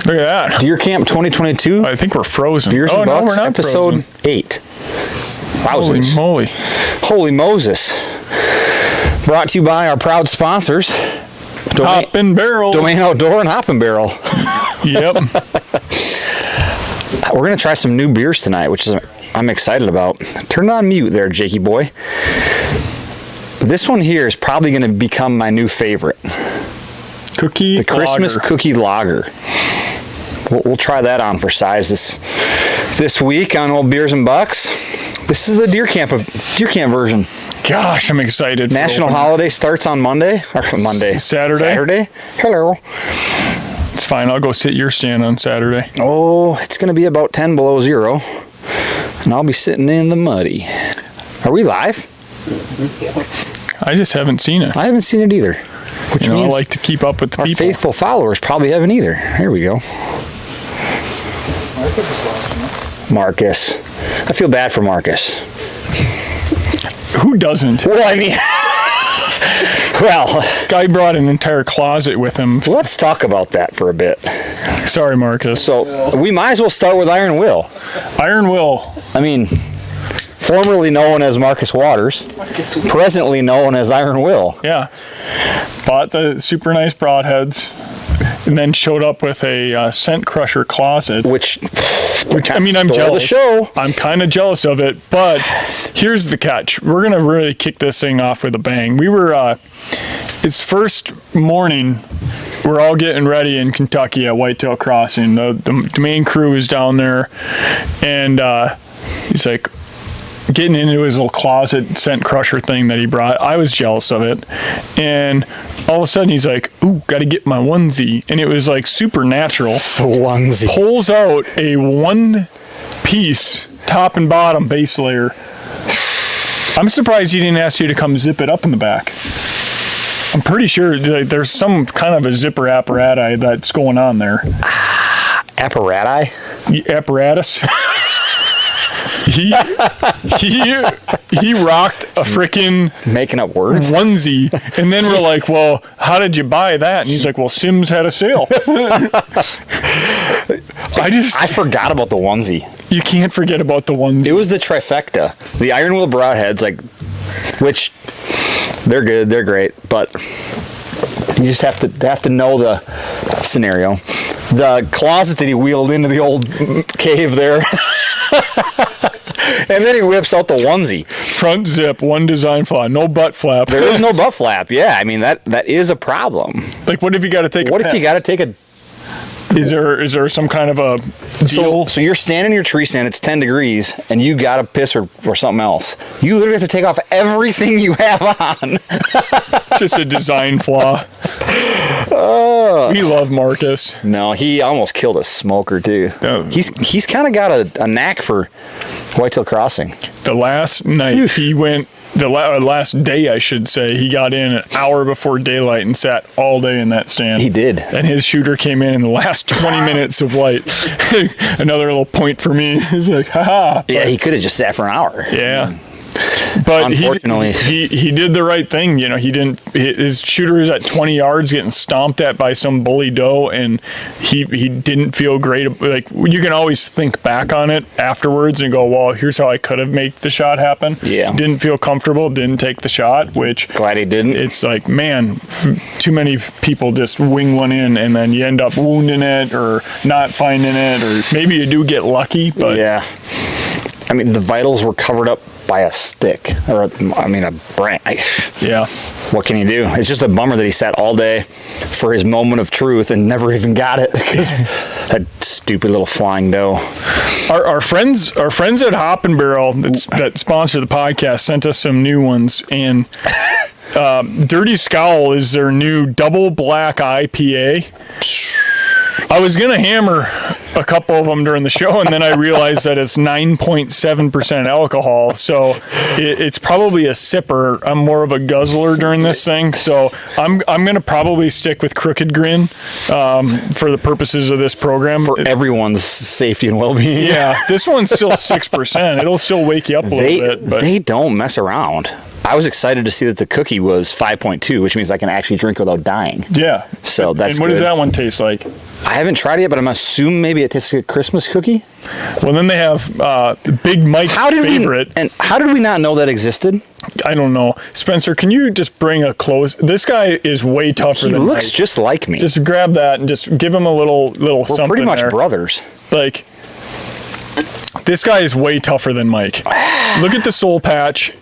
Look at that. Deer Camp 2022. I think we're frozen. Beers and no, Bucks, we're not episode frozen. 8. Holy Wowzers. moly. Holy Moses. Brought to you by our proud sponsors. Hop and Barrel. Domain Outdoor and Hop and Barrel. Yep. We're going to try some new beers tonight, which is I'm excited about. Turn it on mute there, Jakey boy. This one here is probably going to become my new favorite. Cookie The Christmas lager. Cookie Lager. We'll try that on for size this week on Old Beers and Bucks. This is the Deer Camp version. Gosh, I'm excited. National holiday starts on Monday. Saturday. Hello. It's fine. I'll go sit your stand on Saturday. Oh, it's going to be about 10 below zero. And I'll be sitting in the muddy. Are we live? I just haven't seen it. I haven't seen it either. Which I means like to keep up with the our people. faithful followers probably haven't either. Here we go. Marcus is watching us. Marcus. I feel bad for Marcus. Who doesn't? Well, I mean... well... Guy brought an entire closet with him. Let's talk about that for a bit. Sorry, Marcus. So, we might as well start with Iron Will. Iron Will. I mean, formerly known as Marcus Waters, presently known as Iron Will. Yeah. Bought the super nice broadheads and then showed up with a scent crusher closet. Which I mean, I'm stole jealous. the show. I'm kind of jealous of it, but here's the catch. We're going to really kick this thing off with a bang. We were, it's first morning. We're all getting ready in Kentucky at Whitetail Crossing. The main crew is down there, and he's like getting into his little closet scent crusher thing that he brought. I was jealous of it, and all of a sudden he's like, "Ooh, got to get my onesie," and it was like supernatural. The onesie. Pulls out a one-piece top and bottom base layer. I'm surprised he didn't ask you to come zip it up in the back. I'm pretty sure there's some kind of a zipper apparatus that's going on there. Apparatus? Apparatus. He rocked a freaking Making up words? onesie, and then we're like, "Well, how did you buy that?" And he's like, "Well, Sims had a sale." I forgot about the onesie. You can't forget about the onesie. It was the trifecta. The Iron Will broadheads, which they're good, they're great, but you just have to know the scenario. The closet that he wheeled into the old cave there. And then he whips out the onesie. Front zip, one design flaw, no butt flap. There is no butt flap. Yeah, I mean that is a problem. Like, what if you got to take? What if you got to take a? Is there some kind of a deal? So you're standing in your tree stand. It's 10 degrees, and you got to piss or something else. You literally have to take off everything you have on. Just a design flaw. We love Marcus. No, he almost killed a smoker too. Oh. He's kind of got a knack for Whitetail Crossing. The last night he went. Last day, I should say, he got in an hour before daylight and sat all day in that stand. He did. And his shooter came in the last 20 minutes of light. Another little point for me. He's like, haha. Yeah, he could have just sat for an hour. Yeah. But Unfortunately. he did the right thing. You know, his shooter is at 20 yards getting stomped at by some bully doe, and he didn't feel great. Like, you can always think back on it afterwards and go, well, here's how I could have made the shot happen. Yeah. Didn't feel comfortable, didn't take the shot, which Glad he didn't. it's like, man, too many people just wing one in and then you end up wounding it or not finding it, or maybe you do get lucky, but Yeah. I mean, the vitals were covered up by a stick, or a branch. yeah. What can you do? It's just a bummer that he sat all day for his moment of truth and never even got it because that stupid little flying doe. Our friends at Hop and Barrel that sponsor the podcast sent us some new ones, and Dirty Scowl is their new double black IPA. I was gonna hammer a couple of them during the show, and then I realized that it's 9.7% alcohol, so it's probably a sipper. I'm more of a guzzler during this thing, so I'm gonna probably stick with Crooked Grin for the purposes of this program. For everyone's safety and well-being. Yeah, this one's still 6%. It'll still wake you up a little bit, but they don't mess around. I was excited to see that the cookie was 5.2, which means I can actually drink without dying. Yeah. So that's And what good. does that one taste like? I haven't tried it yet, but I'm assuming maybe it tastes like a Christmas cookie. Well, then they have the Big Mike's favorite. How did we not know that existed? I don't know. Spencer, can you just bring a close? This guy is way tougher He than looks Mike. just like me. Just grab that and just give him a little We're something pretty much there. brothers. Like, this guy is way tougher than Mike. Look at the soul patch.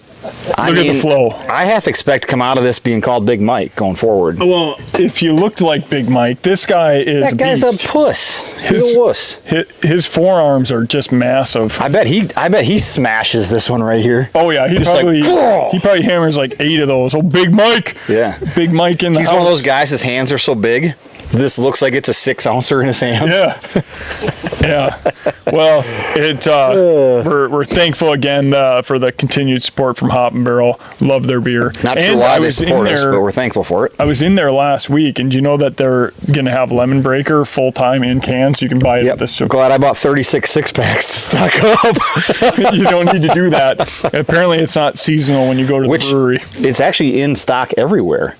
Look at the flow. I half expect to come out of this being called Big Mike going forward. Well, if you looked like Big Mike, this guy is That guy's beast. a puss. He's a wuss. His forearms are just massive. I bet he smashes this one right here. Oh yeah, he Just probably like, he probably hammers like 8 of those. Oh, Big Mike. Yeah. Big Mike in the He's house. one of those guys, his hands are so big, this looks like it's a 6-ouncer in his hands. Yeah. Yeah. Well, we're thankful again for the continued support from Hop and Barrel. Love their beer. Not And sure why I they was in support us, there- but we're thankful for it. I was in there last week, and you know that they're going to have Lemon Breaker full time in cans. You can buy it Yep. at the super. Glad I bought 36 six-packs to stock up. You don't need to do that. Apparently, it's not seasonal when you go to Which the brewery. it's actually in stock everywhere.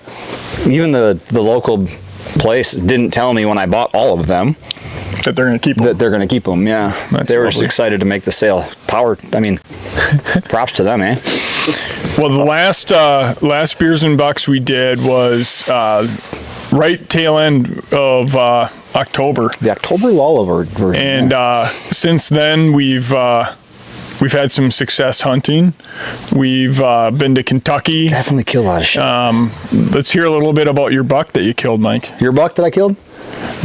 Even the local place didn't tell me when I bought all of them That they're going to keep. that they're going to keep them. Yeah, That's they were just lovely. excited to make the sale. Props to them, eh? Well, the last Beers and Bucks we did was right tail end of October, The October lull version. and since then we've had some success hunting. We've been to Kentucky. Definitely killed a lot of shit. Let's hear a little bit about your buck that you killed, Mike. Your buck that I killed?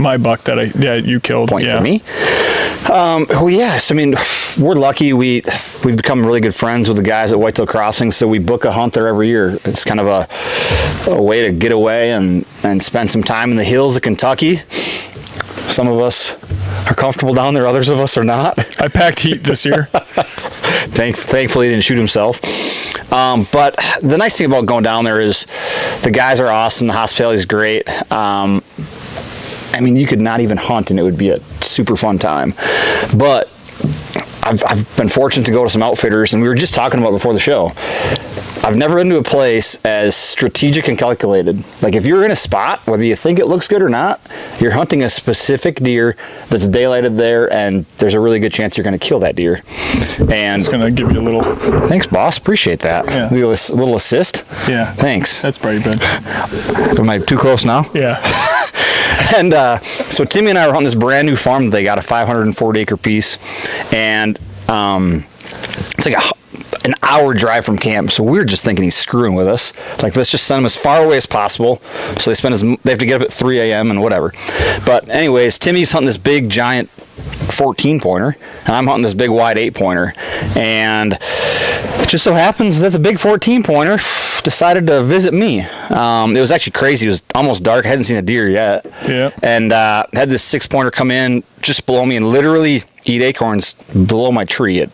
My buck that you killed. Point yeah. for me. Oh yes, I mean we're lucky. We've become really good friends with the guys at Whitetail Crossing, so we book a hunt there every year. It's kind of a way to get away and spend some time in the hills of Kentucky. Some of us are comfortable down there, others of us are not. I packed heat this year. Thankfully, he didn't shoot himself. But the nice thing about going down there is the guys are awesome. The hospitality is great. I mean, you could not even hunt and it would be a super fun time. But I've been fortunate to go to some outfitters, and we were just talking about before the show. I've never been to a place as strategic and calculated. Like, if you're in a spot, whether you think it looks good or not, you're hunting a specific deer that's daylighted there, and there's a really good chance you're going to kill that deer. And Just gonna give you a little. thanks, boss. Appreciate that. Yeah. A little assist. Yeah. Thanks. That's pretty good. Am I too close now? Yeah. And so Timmy and I were on this brand new farm that they got, a 540 acre piece, and it's like an hour drive from camp. So we were just thinking he's screwing with us. Like, let's just send him as far away as possible. So they have to get up at 3 a.m. and whatever. But anyways, Timmy's hunting this big giant 14 pointer, and I'm hunting this big wide 8 pointer, and it just so happens that the big 14 pointer decided to visit me. It was actually crazy. It was almost dark. I hadn't seen a deer yet. Yeah. And had this 6 pointer come in just below me and literally eat acorns below my tree at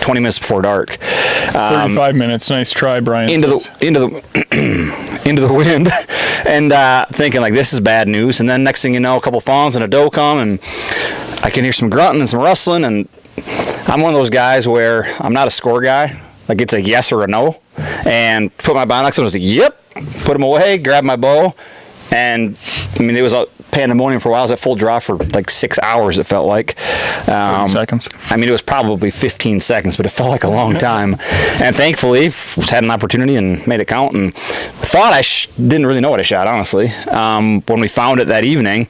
20 minutes before dark. 35 minutes. Nice try, Brian. Into the wind, and thinking like, this is bad news. And then next thing you know, a couple fawns and a doe come, and I can hear some grunting and some rustling. And I'm one of those guys where I'm not a score guy. Like, it's a yes or a no, and put my binocs on. I was like, yep. Put them away. Grab my bow, and I mean, it was a pandemonium for a while. I was at full draw for like 6 hours. It felt like 30 seconds. I mean, it was probably 15 seconds, but it felt like a long time. And thankfully, had an opportunity and made it count. And thought I didn't really know what I shot, honestly. When we found it that evening,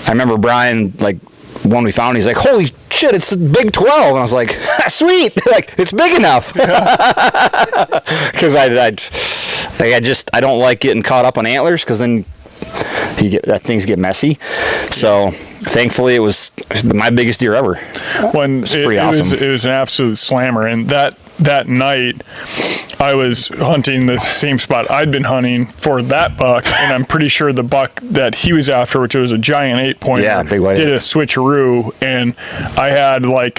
I remember Brian, like, when we found it, he's like, holy shit, it's a big 12. And I was like, sweet, like, it's big enough. Because I don't like getting caught up on antlers, because then things get messy. So thankfully, it was my biggest deer ever. When pretty awesome. It was an absolute slammer, and that night I was hunting the same spot I'd been hunting for that buck, and I'm pretty sure the buck that he was after, which was a giant 8 pointer, Yeah, big white. did a switcheroo, and I had like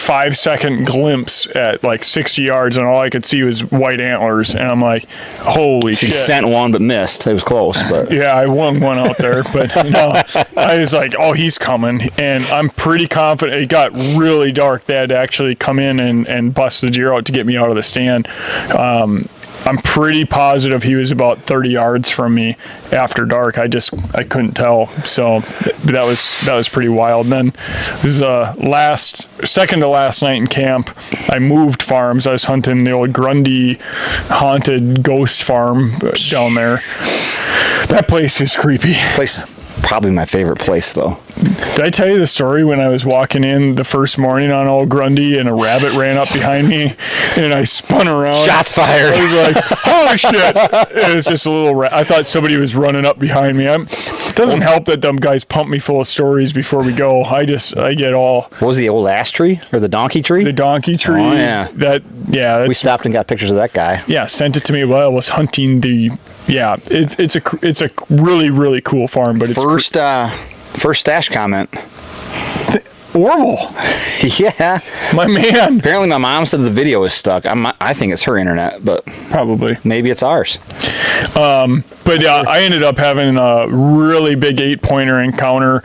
5-second glimpse at like 60 yards, and all I could see was white antlers, and I'm like, holy She shit. sent one but missed. It was close, but Yeah, I won one out there, but no, I was like, oh, he's coming, and I'm pretty confident. It got really dark. They had to actually come in and bust the deer out to get me out of the stand. I'm pretty positive he was about 30 yards from me after dark. I couldn't tell. So that was pretty wild. And then this is second to last night in camp. I moved farms. I was hunting the old Grundy haunted ghost farm down there. That place is creepy. place is probably my favorite place though. Did I tell you the story when I was walking in the first morning on old Grundy and a rabbit ran up behind me and I spun around? Shots fired. I was like, holy shit. It was just a little I thought somebody was running up behind me. It doesn't help that them guys pump me full of stories before we go. I get all... What was the old ash tree or the donkey tree? The donkey tree. Oh, yeah. We stopped and got pictures of that guy. Yeah, sent it to me while I was hunting the... Yeah, it's a really, really cool farm, but First stash comment. Orville. Yeah. My man. Apparently my mom said the video is stuck. I think it's her internet, but Probably. maybe it's ours. But I ended up having a really big 8-pointer encounter.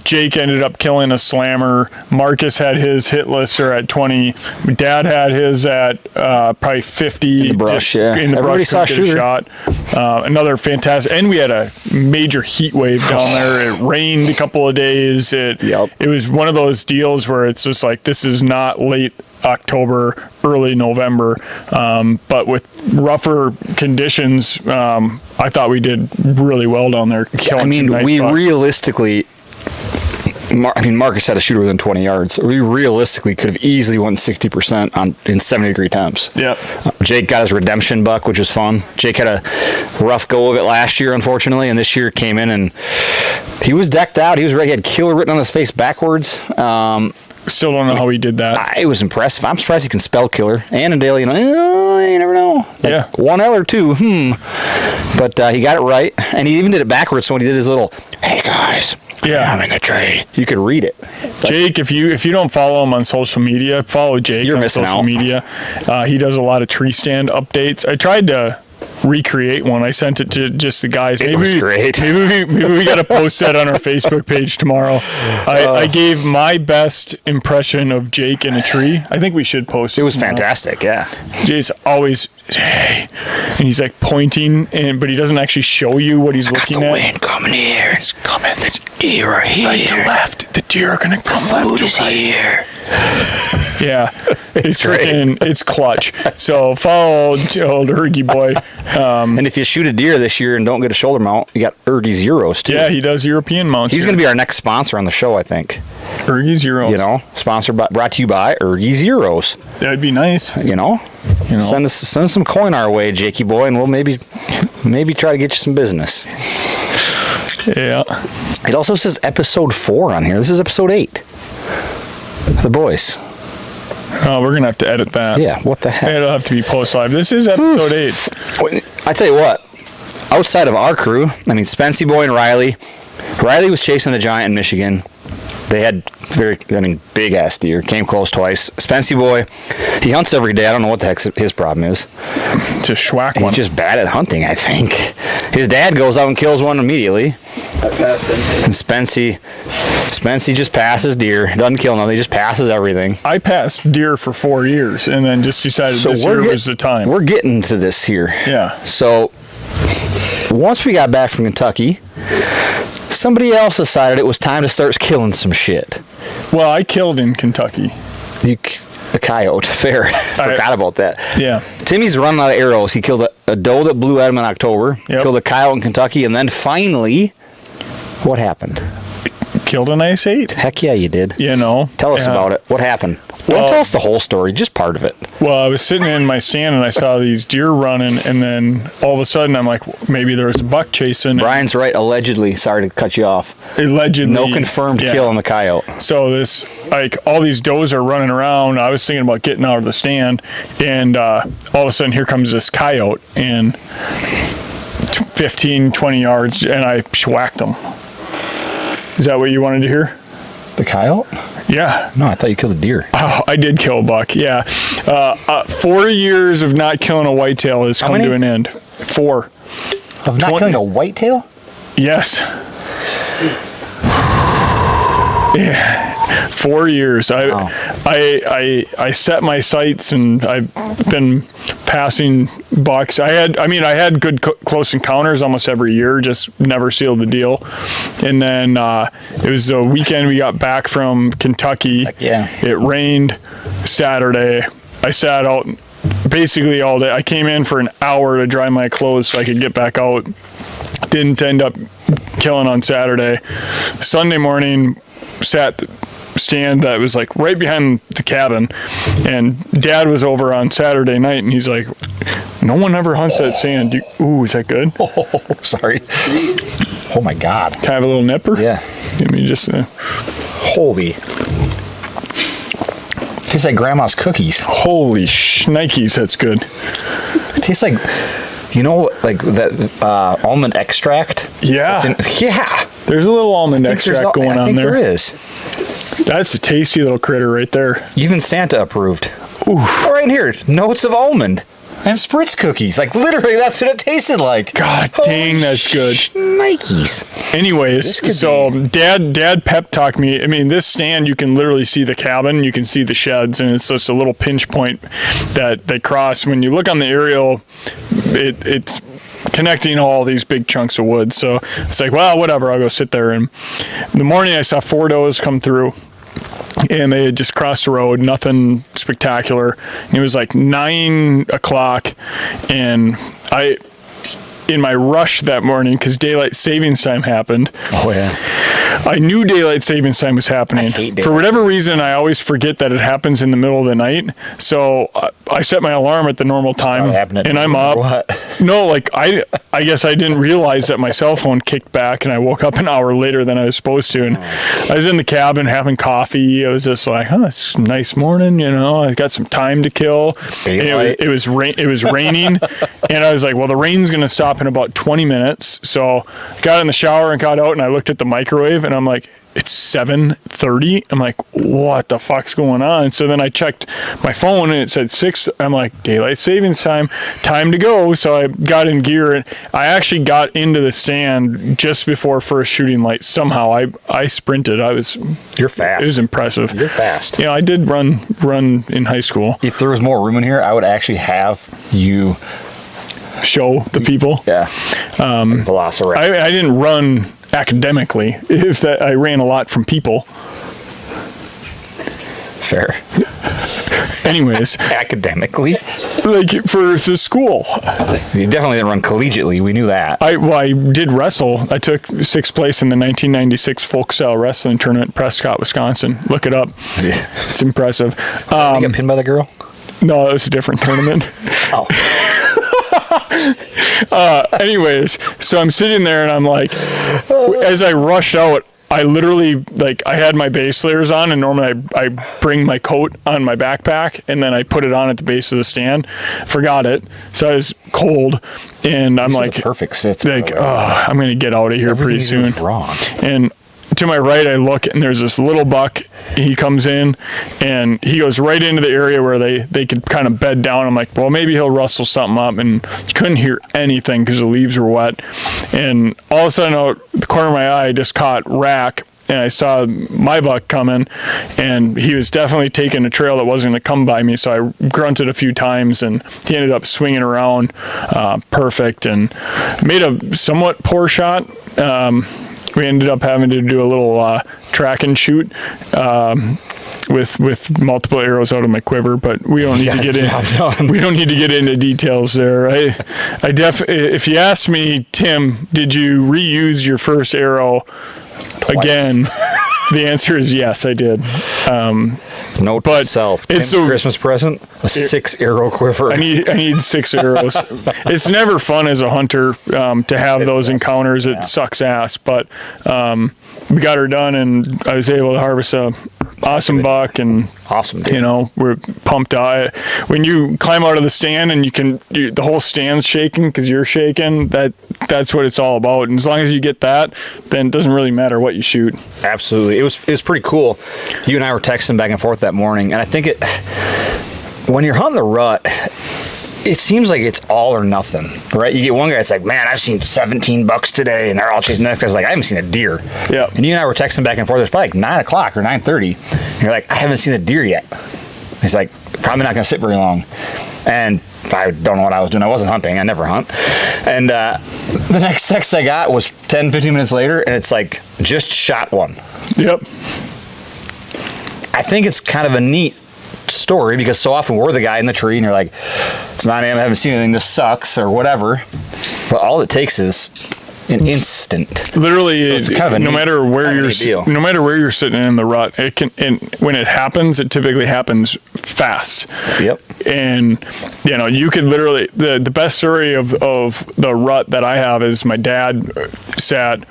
Jake ended up killing a slammer. Marcus had his hit lister at 20. Dad had his at probably 50. In the brush, yeah. In the Everybody brush, saw a couldn't get shooter. shot. Another fantastic. And we had a major heat wave down there. It rained a couple of days. Yep. It was one of those deals where it's just like, this is not late October, early November, but with rougher conditions, I thought we did really well down there. I mean, realistically, Marcus had a shooter within 20 yards. We realistically could have easily won 60% in 70-degree temps. Yep. Jake got his redemption buck, which was fun. Jake had a rough go of it last year, unfortunately, and this year came in and he was decked out. He was ready. He had killer written on his face backwards. Still don't know how he did that. It was impressive. I'm surprised he can spell killer. Annandale, you never know. Like Yeah. 1 L or 2, But he got it right, and he even did it backwards. So when he did his little, hey guys, Yeah. I'm having a trade, you could read it. Jake, if you don't follow him on social media, follow Jake You're on missing social out. media. He does a lot of tree stand updates. I tried to recreate one. I sent it to just the guys. It was great. Maybe we got to post that on our Facebook page tomorrow. I gave my best impression of Jake in a tree. I think we should post it. It was tomorrow. fantastic, yeah. Jake's always, hey, and he's like pointing, but he doesn't actually show you what he's looking at. Coming here. It's coming. The deer are here. Right to left. The deer are gonna come left to right. Here. Yeah, it's great. freaking, it's clutch. So follow old Ergy boy. And if you shoot a deer this year and don't get a shoulder mount, you got Ergy's Euros too. Yeah, he does European mounts. He's going to be our next sponsor on the show, I think. Ergy's Euros. Brought to you by Ergy's Euros. That'd be nice. Send us some coin our way, Jakey boy, and we'll maybe try to get you some business. Yeah. It also says episode 4 on here. This is episode 8. The boys. Oh, we're gonna have to edit that. Yeah, what the heck? It'll have to be post live. This is episode 8. I tell you what, outside of our crew, Spency boy and Riley was chasing the giant in Michigan. They had big ass deer. Came close twice. Spency boy, he hunts every day. I don't know what the heck his problem is. Just schwack one. He's just bad at hunting, I think. His dad goes out and kills one immediately. I passed him. And Spency just passes deer. Doesn't kill nothing. He just passes everything. I passed deer for 4 years and then just decided this year was the time. We're getting to this here. Yeah. So once we got back from Kentucky, somebody else decided it was time to start killing some shit. Well, I killed in Kentucky. The coyote. Fair. Forgot about that. Yeah. Timmy's running out of arrows. He killed a doe that blew at him in October. Yep. Killed a coyote in Kentucky. And then finally, what happened? Killed an ice 8. Heck yeah, you did. Tell us about it. What happened? Don't tell us the whole story, just part of it. Well, I was sitting in my stand and I saw these deer running, and then all of a sudden I'm like, maybe there was a buck chasing. Brian's right, allegedly. Sorry to cut you off. Allegedly. No confirmed kill on the coyote. So this, all these does are running around. I was thinking about getting out of the stand, and all of a sudden here comes this coyote, and 15, 20 yards, and I schwacked him. Is that what you wanted to hear? The coyote? Yeah. No, I thought you killed a deer. Oh, I did kill a buck. Yeah. 4 years of not killing a whitetail has come many? to an end. 4. Of not killing a whitetail? Yes. Yeah, 4 years. I set my sights, and I've been passing bucks. I had good close encounters almost every year, just never sealed the deal. And then it was the weekend we got back from Kentucky. Yeah. It rained Saturday. I sat out basically all day. I came in for an hour to dry my clothes so I could get back out. Didn't end up killing on Saturday. Sunday morning, sat the stand that was like right behind the cabin, and Dad was over on Saturday night, and he's like, no one ever hunts that stand. Ooh, is that good? Oh, sorry. Oh my God. Can I have a little nipper? Yeah. Give me just Holy. Tastes like grandma's cookies. holy shnikes, that's good. It tastes like, like that almond extract. Yeah. Yeah. There's a little almond extract going on there. There is. That's a tasty little critter right there. Even Santa approved. Ooh. Oh, right in here, notes of almond and spritz cookies. Like literally, that's what it tasted like. God dang, that's good. Nikes. Anyways, so Dad pep talked me. I mean, this stand, you can literally see the cabin, you can see the sheds, and it's just a little pinch point that they cross. When you look on the aerial, it's connecting all these big chunks of wood. So it's like, well, whatever, I'll go sit there. And in the morning, I saw 4 does come through, and they had just crossed the road, nothing spectacular. And it was like 9 o'clock, and in my rush that morning, because daylight savings time happened. Oh, yeah. I knew daylight savings time was happening. For whatever reason, I always forget that it happens in the middle of the night. So I set my alarm at the normal time, and I'm up. What? No, like I guess I didn't realize that my cell phone kicked back, and I woke up an hour later than I was supposed to. And I was in the cabin having coffee. I was just like, it's a nice morning, I got some time to kill. It's daylight. It was raining, and I was like, well, the rain's gonna stop in about 20 minutes. So I got in the shower and got out, and I looked at the microwave, and I'm like, it's 7:30. I'm like, what the fuck's going on? So then I checked my phone, and it said 6. I'm like, daylight savings time to go. So I got in gear, and I actually got into the stand just before first shooting light. Somehow I sprinted. You're fast. It was impressive. You're fast. I did run in high school. If there was more room in here, I would actually have you show the people. Yeah. Velociraptor. I didn't run academically. I ran a lot from people. Fair. Anyways. Academically? Like for the school. You definitely didn't run collegiately. We knew that. I did wrestle. I took 6th place in the 1996 folk style wrestling tournament in Prescott, Wisconsin. Look it up. Yeah. It's impressive. You got pinned by the girl? No, it was a different tournament. Oh. Anyways, so I'm sitting there, and I'm like, as I rush out, I literally, I had my base layers on, and normally I bring my coat on my backpack, and then I put it on at the base of the stand. Forgot it. So I was cold, and I'm like, perfect sits. I'm going to get out of here pretty soon. Wrong. And to my right, I look, and there's this little buck. He comes in, and he goes right into the area where they could kind of bed down. I'm like, well, maybe he'll rustle something up, and couldn't hear anything because the leaves were wet. And all of a sudden, out the corner of my eye, I just caught rack, and I saw my buck coming, and he was definitely taking a trail that wasn't going to come by me. So I grunted a few times, and he ended up swinging around perfect, and made a somewhat poor shot. We ended up having to do a little track and shoot with multiple arrows out of my quiver, but we don't need to get in. We don't need to get into details there. If you ask me, Tim, did you reuse your first arrow again? The answer is yes, I did. Note to self. It's a Christmas present: a 6-arrow quiver. I need 6 arrows. It's never fun as a hunter to have those encounters. It sucks ass, but we got her done, and I was able to harvest a awesome buck, and Awesome, dude. you know, we're pumped out. When you climb out of the stand and the whole stand's shaking because you're shaking, that's what it's all about. And as long as you get that, then it doesn't really matter what you shoot. Absolutely. It was pretty cool. You and I were texting back and forth that morning, and I think when you're hunting the rut, it seems like it's all or nothing, right? You get one guy that's like, man, I've seen 17 bucks today, and they're all chasing. The next guy's like, I haven't seen a deer. Yeah. And you and I were texting back and forth. It was probably like 9 o'clock or 9:30. And you're like, I haven't seen a deer yet. He's like, probably not going to sit very long. And I don't know what I was doing. I wasn't hunting. I never hunt. And the next text I got was 10, 15 minutes later, and it's like, just shot one. Yep. I think it's kind of a neat story because so often we're the guy in the tree and you're like, it's 9 a.m. I haven't seen anything, this sucks or whatever, but all it takes is an instant. Literally, So it's kind of a no neat- matter where kind of a you're neat deal. no matter where you're sitting in the rut, it can, and when it happens, it typically happens fast. Yep. And you know, you could literally, the best story of the rut that I have is my dad sat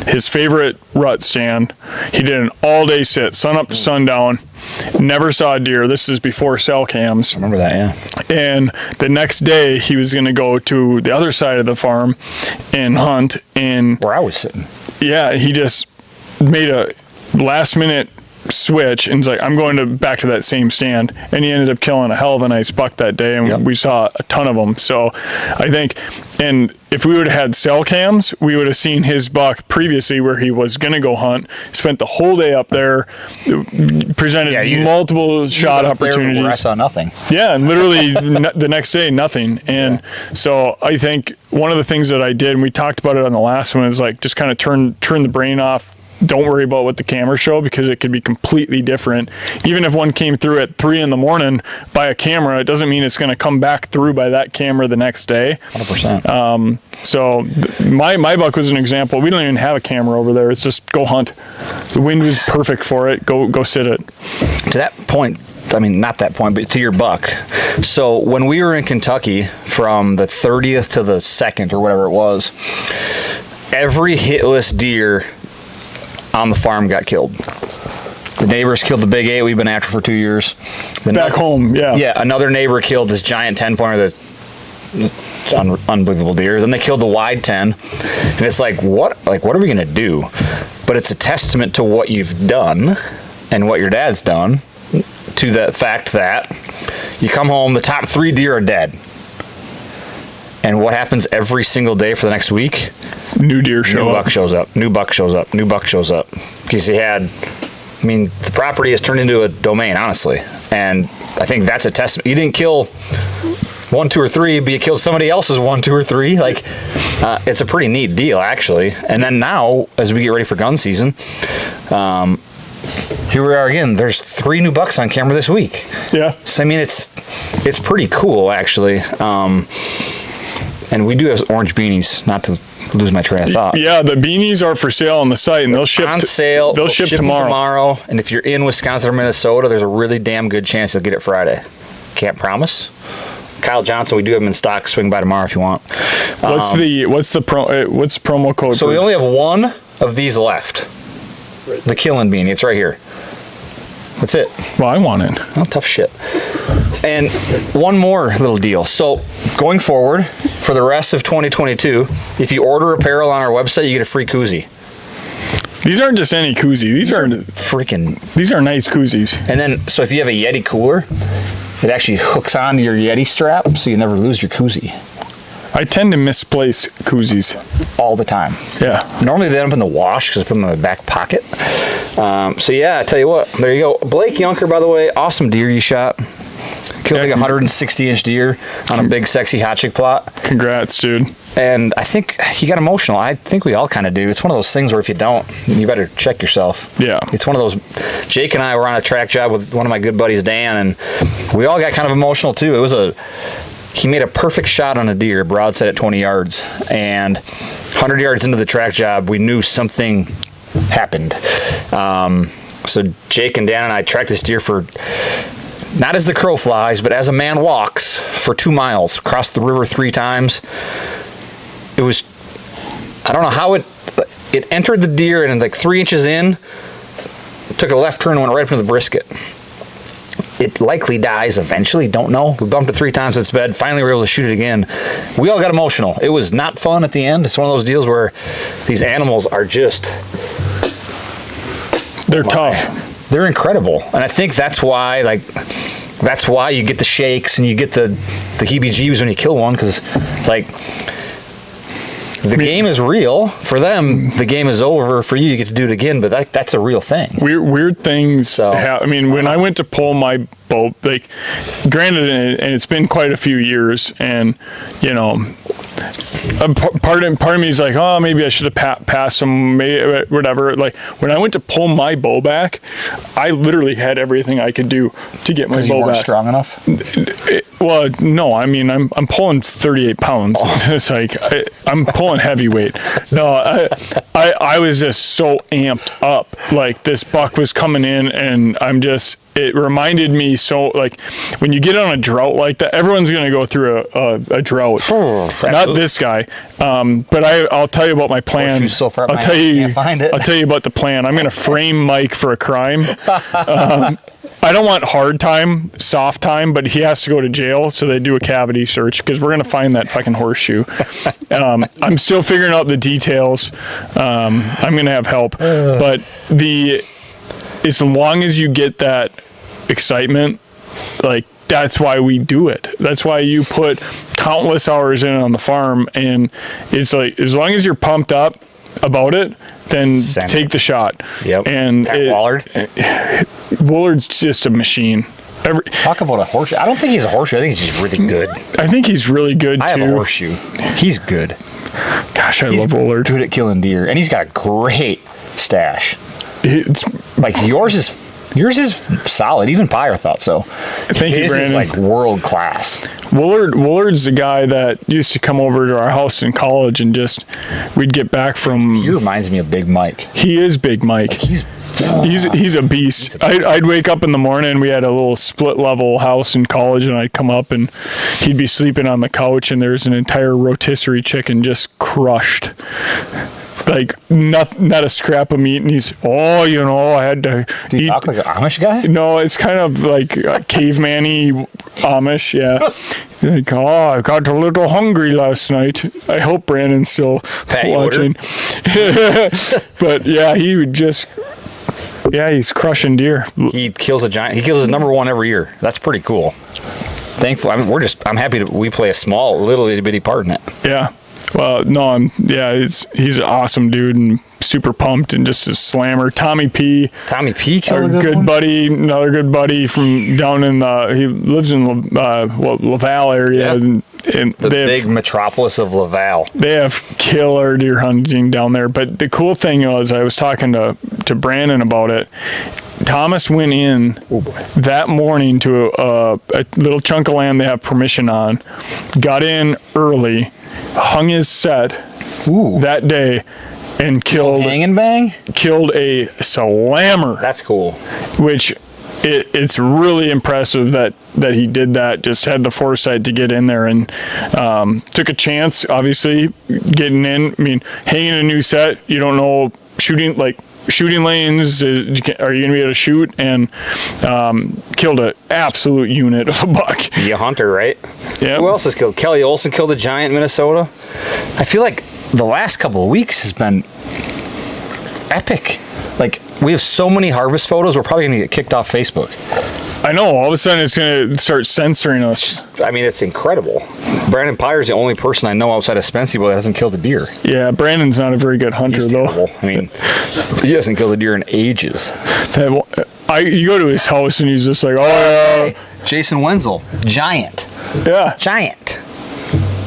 his favorite rut stand. He did an all day sit, sun up to sundown. Never saw a deer. This is before cell cams. Remember that, yeah. And the next day he was going to go to the other side of the farm and hunt. And Where I was sitting. yeah, he just made a last minute switch and was like, I'm going back to that same stand. And he ended up killing a hell of a nice buck that day, and Yep. we saw a ton of them. So I think, and if we would have had cell cams, we would have seen his buck previously where he was going to go hunt, spent the whole day up there, presented you just- multiple shot Up there opportunities. where I saw nothing. Yeah, and literally the next day, nothing. And so I think one of the things that I did, and we talked about it on the last one, is like just kind of turn the brain off. Don't worry about what the cameras show because it could be completely different. Even if one came through at 3 a.m. by a camera, it doesn't mean it's going to come back through by that camera the next day. 100%. So my buck was an example. We don't even have a camera over there. It's just go hunt. The wind was perfect for it. Go sit it. To that point, I mean, not that point, but to your buck. So when we were in Kentucky from the 30th to the 2nd or whatever it was, every hitless deer on the farm got killed. The neighbors killed the big 8 we've been after for 2 years. Back home, yeah. Yeah, another neighbor killed this giant 10-pointer that unbelievable deer. Then they killed the wide 10. And it's like, what are we gonna do? But it's a testament to what you've done and what your dad's done, to the fact that you come home, the top 3 deer are dead. And what happens every single day for the next week? New deer show New up. buck shows up. New buck shows up. New buck shows up. Because the property has turned into a domain, honestly. And I think that's a testament. You didn't kill 1, 2, or 3, but you killed somebody else's 1, 2, or 3. Like, it's a pretty neat deal, actually. And then now, as we get ready for gun season, here we are again. There's 3 new bucks on camera this week. Yeah. So, I mean, it's pretty cool, actually. And we do have orange beanies, not to lose my train of thought. Yeah, the beanies are for sale on the site, and they'll ship On sale. They'll ship tomorrow. And if you're in Wisconsin or Minnesota, there's a really damn good chance you'll get it Friday. Can't promise. Kyle Johnson, we do have them in stock. Swing by tomorrow if you want. What's the promo code? So we only have one of these left. The Killing Beanie. It's right here. That's it. Well, I want it. Oh, tough shit. And one more little deal. So going forward, for the rest of 2022, if you order apparel on our website, you get a free koozie. These aren't just any koozie. These are nice koozies. And then, so if you have a Yeti cooler, it actually hooks onto your Yeti strap, so you never lose your koozie. I tend to misplace koozies All the time. Yeah. Normally they end up in the wash because I put them in my back pocket. So yeah, I tell you what, there you go. Blake Yunker, by the way, awesome deer you shot. Killed like a 160-inch deer on a big, sexy hot chick plot. Congrats, dude. And I think he got emotional. I think we all kind of do. It's one of those things where if you don't, you better check yourself. Yeah. It's one of those. Jake and I were on a track job with one of my good buddies, Dan, and we all got kind of emotional too. He made a perfect shot on a deer, broadside at 20 yards. And 100 yards into the track job, we knew something happened. So Jake and Dan and I tracked this deer for, not as the crow flies, but as a man walks, for 2 miles, crossed the river 3 times. It was, I don't know how it entered the deer and like 3 inches in, took a left turn and went right up into the brisket. It likely dies eventually, don't know. We bumped it 3 times in its bed. Finally, we were able to shoot it again. We all got emotional. It was not fun at the end. It's one of those deals where these animals are just... They're tough. They're incredible. And I think that's why, you get the shakes and you get the heebie-jeebies when you kill one, because, like... The game is real. For them, the game is over. For you get to do it again, but that's a real thing. Weird things. I mean, when I went to pull my bow, like, granted, and it's been quite a few years, and, you know, part of me is like, oh, maybe I should have passed some, whatever. Like, when I went to pull my bow back, I literally had everything I could do to get my bow you weren't back. Strong enough? Well, no, I mean, I'm pulling 38 pounds. Oh. It's like, I'm pulling heavyweight. No, I was just so amped up. Like, this buck was coming in, and it reminded me so, like, when you get on a drought like that, everyone's going to go through a drought. Not this guy. But I'll tell you about my plan. So far I'll tell you about the plan. I'm going to frame Mike for a crime. I don't want hard time, soft time, but he has to go to jail, so they do a cavity search, because we're going to find that fucking horseshoe. I'm still figuring out the details. I'm going to have help. But as long as you get that excitement, like, that's why we do it. That's why you put countless hours in on the farm, and it's like, as long as you're pumped up about it, then take the shot. Yep. And Pat Woolard. Woolard's just a machine. Talk about a horseshoe. I don't think he's a horseshoe. I think he's just really good. I think he's really good, too. I have a horseshoe. He's good. Gosh, I love Woolard. Good at killing deer. And he's got a great stash. It's like, yours is solid. Even Pyre thought so. Thank you, Brandon. His is like world class. Woolard's the guy that used to come over to our house in college, and we'd get back from... He reminds me of Big Mike. He is Big Mike. Like, he's a beast. I'd wake up in the morning. We had a little split level house in college, and I'd come up, and he'd be sleeping on the couch, and there's an entire rotisserie chicken just crushed. Like, not a scrap of meat, and he's, I had to eat. Do you talk like an Amish guy? No, it's kind of like caveman-y Amish, yeah. Like, I got a little hungry last night. I hope Brandon's still watching. But, yeah, he would just... Yeah, he's crushing deer. He kills a giant. He kills his number one every year. That's pretty cool. Thankfully, I mean, I'm happy that we play a small, little itty bitty part in it. Yeah. Well, no, he's an awesome dude and super pumped and just a slammer. Tommy P killed a good buddy, another good buddy from down in he lives in Laval area. Yeah. And the big metropolis of Laval. They have killer deer hunting down there. But the cool thing was, I was talking to Brandon about it. Thomas went in that morning to a little chunk of land they have permission on, got in early, hung his set that day, and killed hang and bang? Killed a slammer. That's cool. Which it's really impressive that he did that. Just had the foresight to get in there and took a chance. Obviously, getting in. I mean, hanging a new set, you don't know shooting lanes. Are you going to be able to shoot? And killed an absolute unit of a buck. Be a hunter, right? Yeah. Who else has killed? Kelly Olson killed a giant in Minnesota. I feel like the last couple of weeks has been epic. Like, we have so many harvest photos, we're probably going to get kicked off Facebook. I know. All of a sudden, it's going to start censoring us. I mean, it's incredible. Brandon Pyre's the only person I know outside of Spencyville that hasn't killed a deer. Yeah, Brandon's not a very good hunter, though. I mean, he hasn't killed a deer in ages. You go to his house, and he's just like, Hey, Jason Wenzel, giant. Yeah. Giant.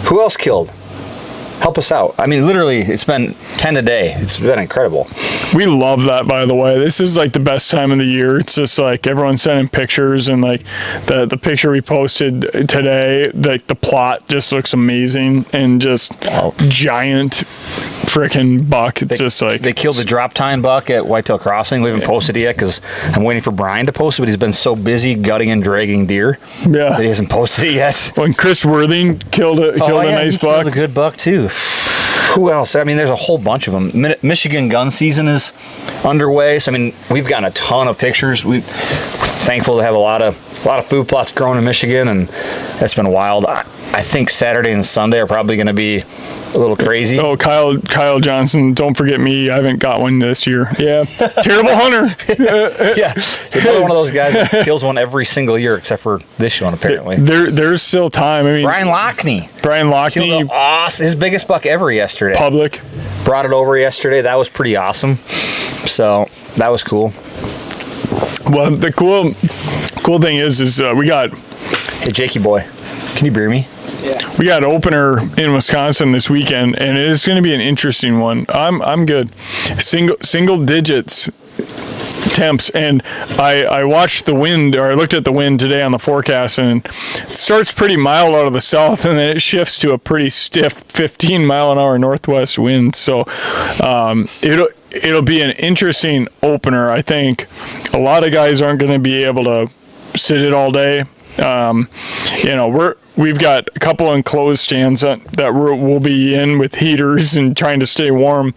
Who else killed? Help us out. I mean, literally, it's been 10 a day. It's been incredible. We love that, by the way. This is like the best time of the year. It's just like everyone's sending pictures, and like the picture we posted today, like the plot just looks amazing and just giant freaking buck. It's just like They killed the drop tine buck at Whitetail Crossing. We haven't posted it yet because I'm waiting for Brian to post it, but he's been so busy gutting and dragging deer that he yeah. hasn't posted it yet. When Chris Worthing killed a nice he buck. killed a good buck too. Who else? I mean, there's a whole bunch of them. Michigan gun season is underway, so I mean, we've gotten a ton of pictures. We're thankful to have a lot of food plots growing in Michigan, and that's been wild. I think Saturday and Sunday are probably going to be a little crazy. Oh, Kyle Johnson, don't forget me. I haven't got one this year. Yeah. Terrible hunter. Yeah, you're probably one of those guys that kills one every single year, except for this one apparently. There's still time. I mean, Brian Lockney Lockney, awesome, his biggest buck ever yesterday. public. Brought it over yesterday. That was pretty awesome. So that was cool. Well, the cool thing is we got Hey, Jakey boy, can you hear me? we got opener in Wisconsin this weekend, and it is going to be an interesting one. I'm good. Single digits temps, and I watched the wind, or I looked at the wind today on the forecast, and it starts pretty mild out of the south, and then it shifts to a pretty stiff 15 mile an hour northwest wind. So it'll be an interesting opener. I think a lot of guys aren't going to be able to sit it all day. We've got a couple enclosed stands that we'll be in with heaters and trying to stay warm.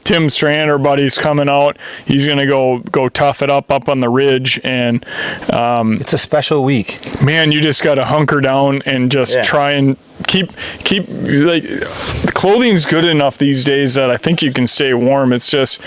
Tim Strand, our buddy's coming out. He's gonna go tough it up on the ridge, and It's a special week. man, you just gotta hunker down and just try and keep like the clothing's good enough these days that I think you can stay warm. It's just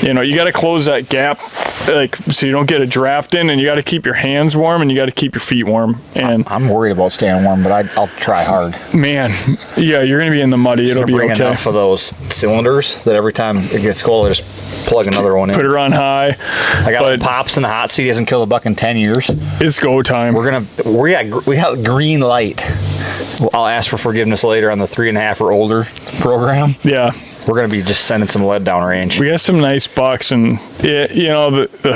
you got to close that gap like so you don't get a draft in, and you got to keep your hands warm and you got to keep your feet warm. And I'm worried about staying warm, but I'll try hard. man, yeah, you're gonna be in the muddy. It'll be Bring okay. enough of those cylinders that every time it gets cold, I just plug another one in. Put her on high. I got but Pops in the hot seat. He hasn't killed a buck in 10 years. it's go time. We got green light. I'll ask for forgiveness later on the 3.5 or older program. Yeah. We're going to be just sending some lead down range. We got some nice bucks, and the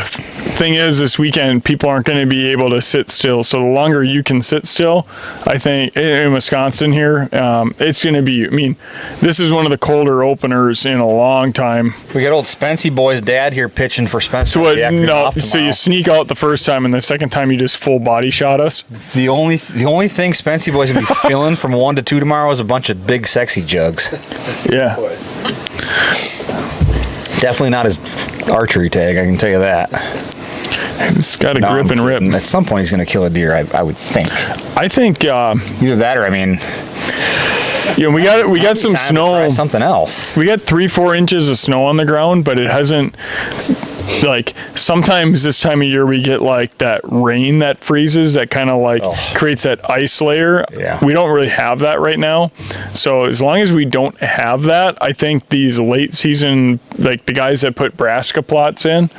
thing is, this weekend people aren't going to be able to sit still. So the longer you can sit still, I think in Wisconsin here, it's going to be. I mean, this is one of the colder openers in a long time. We got old Spency boy's dad here pitching for Spencer. So what? Yeah, No, so you sneak out the first time, and the second time you just full body shot us. The only thing Spency boy's gonna be filling from 1 to 2 tomorrow is a bunch of big sexy jugs. Yeah. Definitely not his archery tag, I can tell you that. It's got a No, grip I'm and rip. kidding. At some point he's gonna kill a deer, I would think. I think Either that or we got some time to snow. try something else. We got 3-4 inches of snow on the ground, but it hasn't. Like sometimes this time of year we get like that rain that freezes that kind of like creates that ice layer. Yeah. We don't really have that right now. So as long as we don't have that, I think these late season, like the guys that put brassica plots in,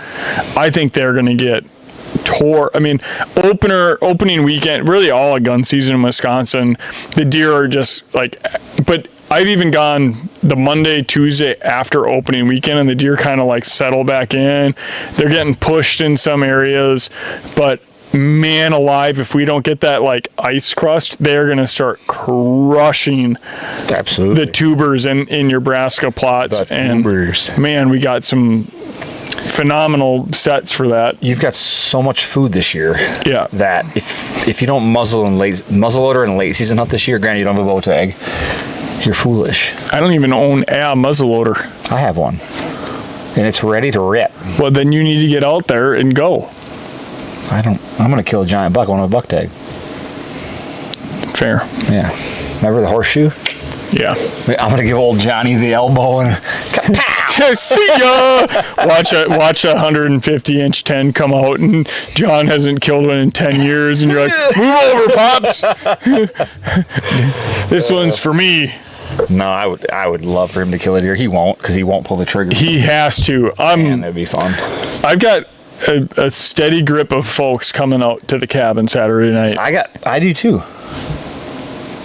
I think they're going to get I mean, opening weekend, really all of gun season in Wisconsin, the deer are just like, but I've even gone the Monday, Tuesday after opening weekend, and the deer kind of like settle back in. They're getting pushed in some areas, but man alive, if we don't get that like ice crust, they're going to start crushing Absolutely. the tubers in your brassica plots. And man, we got some phenomenal sets for that. You've got so much food this year. Yeah. That if you don't muzzleloader in late season hunt this year, granted you don't have a bow tag, you're foolish. I don't even own a muzzleloader. I have one, and it's ready to rip. Well, then you need to get out there and go. I'm gonna kill a giant buck. I want a buck tag. Fair. Yeah. Remember the horseshoe? Yeah. I'm gonna give old Johnny the elbow and pow! See ya! Watch a 150-inch 10 come out, and John hasn't killed one in 10 years, and you're like, move over, Pops! This one's for me. No, I would love for him to kill a deer. He won't, because he won't pull the trigger. He has to. Man, that'd be fun. I've got a steady grip of folks coming out to the cabin Saturday night. I do too.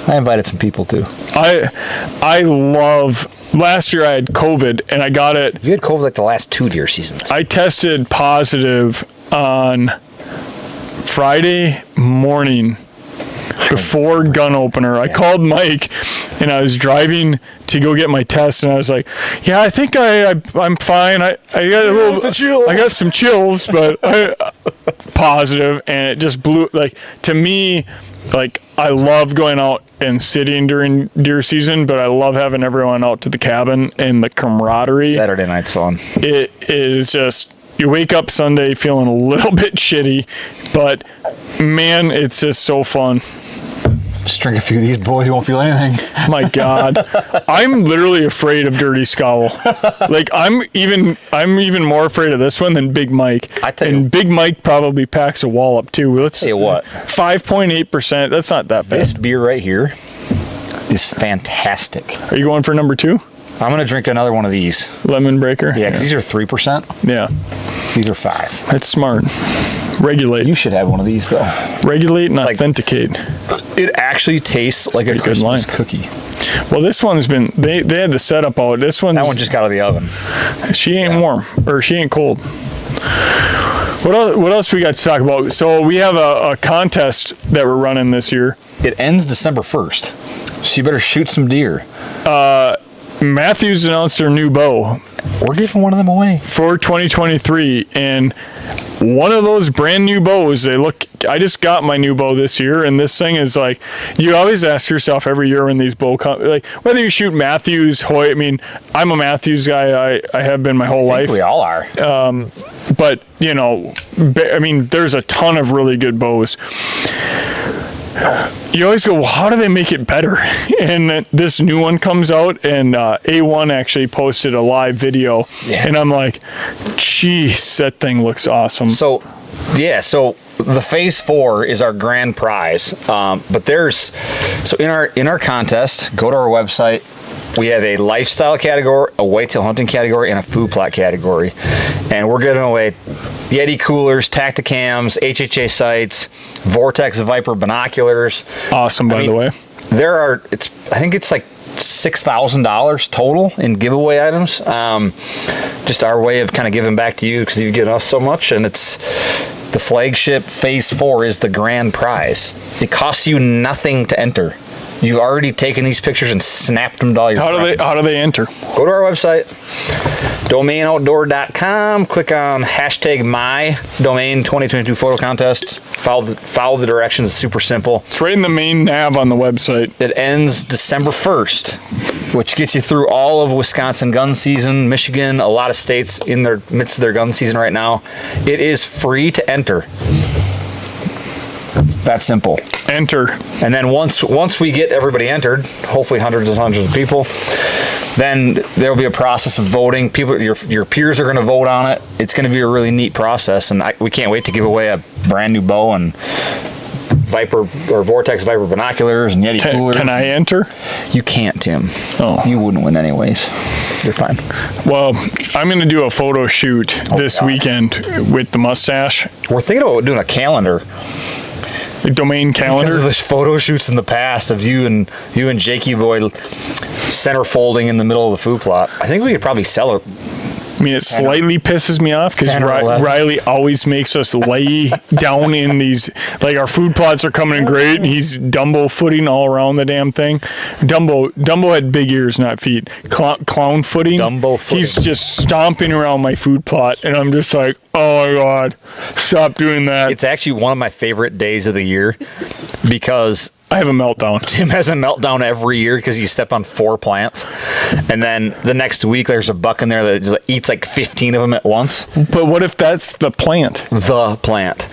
I invited some people too. I love. Last year I had COVID, and I got it. You had COVID like the last 2 deer seasons. I tested positive on Friday morning before gun opener. I called Mike. and I was driving to go get my test, and I was like, yeah, I think I'm fine. I got a little, I got some chills, but positive, and it just blew, like, to me, like, I love going out and sitting during deer season, but I love having everyone out to the cabin and the camaraderie. Saturday night's fun. It is just, you wake up Sunday feeling a little bit shitty, but man, it's just so fun. Just drink a few of these, boys. You won't feel anything. My God, I'm literally afraid of Dirty Scowl. Like, I'm even more afraid of this one than Big Mike. I tell you, and Big Mike probably packs a wallop too. Let's tell you what, 5.8%. That's not that bad. this beer right here is fantastic. Are you going for number 2? I'm gonna drink another one of these. Lemon Breaker. Yeah, because these are 3%. Yeah, These are 5. that's smart. Regulate. You should have one of these though. Regulate and authenticate. It actually tastes like a good Christmas line. cookie. Well, this one's been, they had the setup out. This one's, That one just got out of the oven. she ain't warm, or she ain't cold. What else we got to talk about? So we have a contest that we're running this year. It ends December 1st, so you better shoot some deer. Matthews announced their new bow We're giving one of them away. for 2023, and one of those brand new bows, I just got my new bow this year, and this thing is like, you always ask yourself every year when these bow like, whether you shoot Matthews, Hoyt, I mean, I'm a Matthews guy, I have been my whole life. We all are. But, you know, I mean, there's a ton of really good bows. You always go, well, how do they make it better? And then this new one comes out, and A1 actually posted a live video, and I'm like, geez, that thing looks awesome. So the phase 4 is our grand prize. But there's, so in our contest, go to our website. We have a lifestyle category, a whitetail hunting category, and a food plot category. And we're giving away Yeti coolers, Tacticams, HHA sights, Vortex Viper binoculars. Awesome, by the way. I think it's like $6,000 total in giveaway items. Just our way of kind of giving back to you because you've given us so much, and it's the flagship phase 4 is the grand prize. It costs you nothing to enter. You've already taken these pictures and snapped them to all your friends. How do they enter? Go to our website, domainoutdoor.com. Click on hashtag my domain 2022 photo contest. Follow the directions. It's super simple. It's right in the main nav on the website. It ends December 1st, which gets you through all of Wisconsin gun season, Michigan, a lot of states in their midst of their gun season right now. It is free to enter. That simple. Enter. And then once we get everybody entered, hopefully hundreds and hundreds of people, then there will be a process of voting. People, your peers are going to vote on it. It's going to be a really neat process, and we can't wait to give away a brand new bow and Viper or Vortex Viper binoculars and Yeti coolers. Can I enter? You can't, Tim. Oh. You wouldn't win anyways. You're fine. Well, I'm going to do a photo shoot this weekend with the mustache. We're thinking about doing a calendar. The domain calendar. Because of the photo shoots in the past of you and Jakey Boy center folding in the middle of the food plot. I think we could probably sell it. I mean, it slightly pisses me off because Riley always makes us lay down in these, like, our food plots are coming in great, and he's Dumbo footing all around the damn thing. Dumbo had big ears, not feet. Clown footing. Dumbo footing. He's just stomping around my food plot, and I'm just like, oh my God, stop doing that. It's actually one of my favorite days of the year because I have a meltdown. Tim has a meltdown every year because you step on 4 plants, and then the next week there's a buck in there that just eats like 15 of them at once. But what if that's the plant? The plant.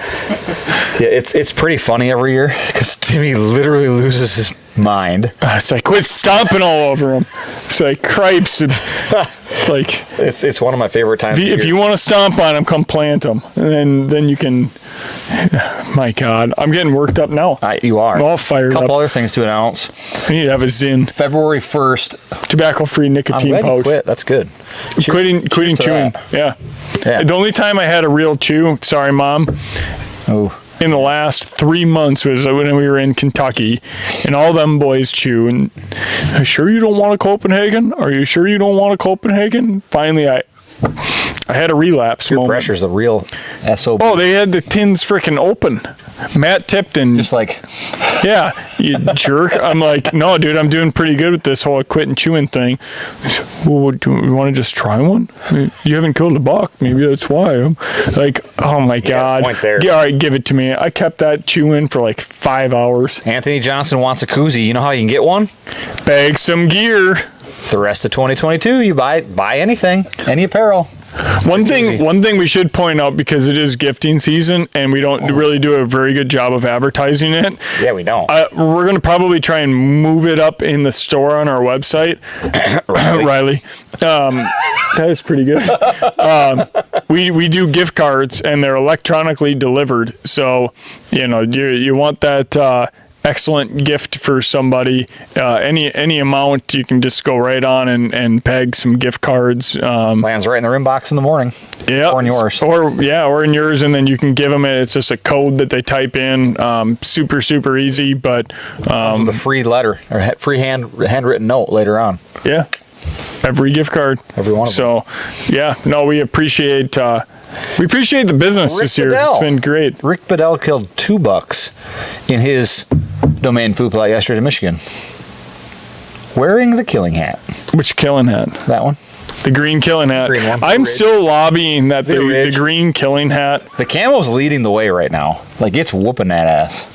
Yeah, it's pretty funny every year because Timmy literally loses his mind. It's like, quit stomping all over him. It's like cripes. And, like, it's one of my favorite times. If you want to stomp on them, come plant them, and then you can. My God, I'm getting worked up now. You are. I'm all fired up. A couple other things to announce. I need to have a Zyn. February 1st. Tobacco-free nicotine I'm glad pouch. you quit. That's good. Quitting chewing. Yeah. The only time I had a real chew, sorry, Mom. Oh. In the last 3 months was when we were in Kentucky, and all them boys chew. And are you sure you don't want a Copenhagen? Are you sure you don't want a Copenhagen? Finally, I had a relapse Peer moment. pressure's the real SOB. Oh, they had the tins freaking open. Matt Tipton. Just like, Yeah, you jerk. I'm like, no, dude, I'm doing pretty good with this whole quitting chewing thing. He said, well, do you want to just try one? I mean, you haven't killed a buck. Maybe that's why. I'm like, oh my God. point there. Yeah, all right, give it to me. I kept that chewing for like 5 hours. Anthony Johnson wants a koozie. You know how you can get one? Bag some gear. The rest of 2022, you buy anything, any apparel. One thing we should point out, because it is gifting season and we don't really do a very good job of advertising it. Yeah, we don't. We're going to probably try and move it up in the store on our website. Riley. That is pretty good. We do gift cards and they're electronically delivered. So, you want that excellent gift for somebody. Any amount, you can just go right on and peg some gift cards. Lands right in the rim box in the morning. Yeah, Or in yours. Or in yours, and then you can give them it. It's just a code that they type in. Super easy, but With a free letter or free handwritten note later on. yeah, every gift card, Every one of them. So we appreciate the business Rick this year. Bedell. It's been great. Rick Bedell killed 2 bucks in his domain food plot yesterday in Michigan. Wearing the killing hat. Which killing hat? That one. The green killing hat. Green one. I'm The Ridge. still lobbying that the Ridge. green killing hat. The camo's leading the way right now. Like, it's whooping that ass.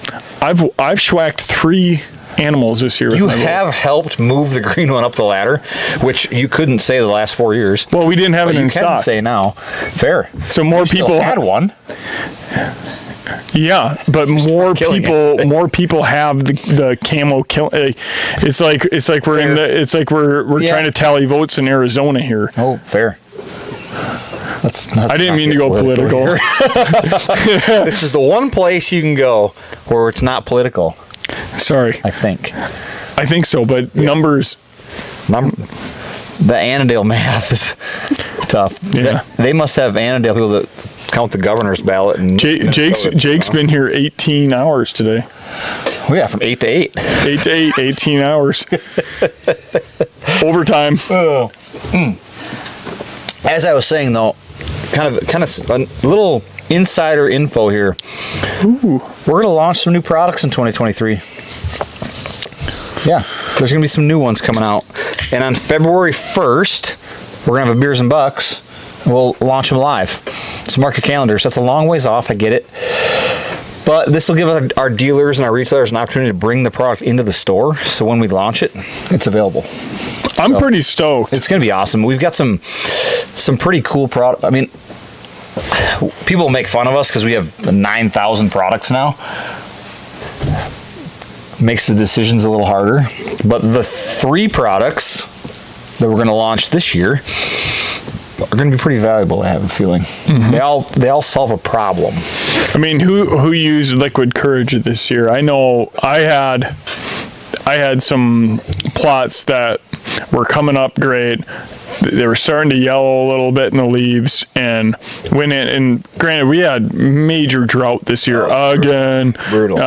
I've schwacked 3 animals this year. with You my bow. have helped move the green one up the ladder, which you couldn't say the last 4 years. Well, we didn't have But it you in can stock. say now. Fair. So more You still people had one. Yeah, but more killing people have the camo kill. It's like we're Yeah. trying to tally votes in Arizona here. Oh, fair. Let's I didn't mean to go political. This is the one place you can go where it's not political, Sorry, I think. I think so, but numbers. The Annandale math is tough. Yeah. They must have Annandale people that count the governor's ballot. And Jake's been here 18 hours today. Oh, yeah, from 8 to 8. 8 to 8, 18 hours. Overtime. As I was saying, though, kind of a little insider info here. Ooh. We're going to launch some new products in 2023. Yeah, there's going to be some new ones coming out. And on February 1st, we're going to have a Beers and Bucks. We'll launch them live. So mark your calendars. That's a long ways off. I get it. But this will give our dealers and our retailers an opportunity to bring the product into the store. So when we launch it, it's available. I'm pretty stoked. It's going to be awesome. We've got some pretty cool product. I mean, people make fun of us because we have 9,000 products now. Makes the decisions a little harder. But the 3 products that we're going to launch this year are going to be pretty valuable, I have a feeling. Mm-hmm. They all solve a problem. I mean, who used Liquid Courage this year? I know I had some plots that were coming up great. They were starting to yellow a little bit in the leaves, and went in. And granted, we had major drought this year again. Brutal.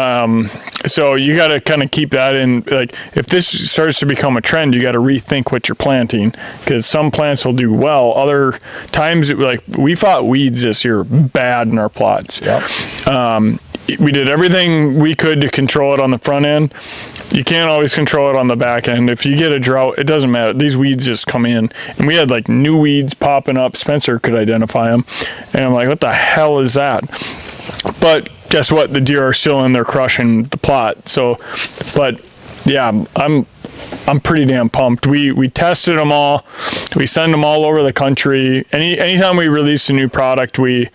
So you got to kind of keep that in. Like, if this starts to become a trend, you got to rethink what you're planting, because some plants will do well. Other times, we fought weeds this year bad in our plots. Yep. We did everything we could to control it on the front end. You can't always control it on the back end. If you get a drought, it doesn't matter. These weeds just come in. And we had new weeds popping up. Spencer could identify them. And I'm like, what the hell is that? But guess what? The deer are still in there crushing the plot. So, but yeah, I'm pretty damn pumped. We tested them all. We send them all over the country. Anytime we release a new product, we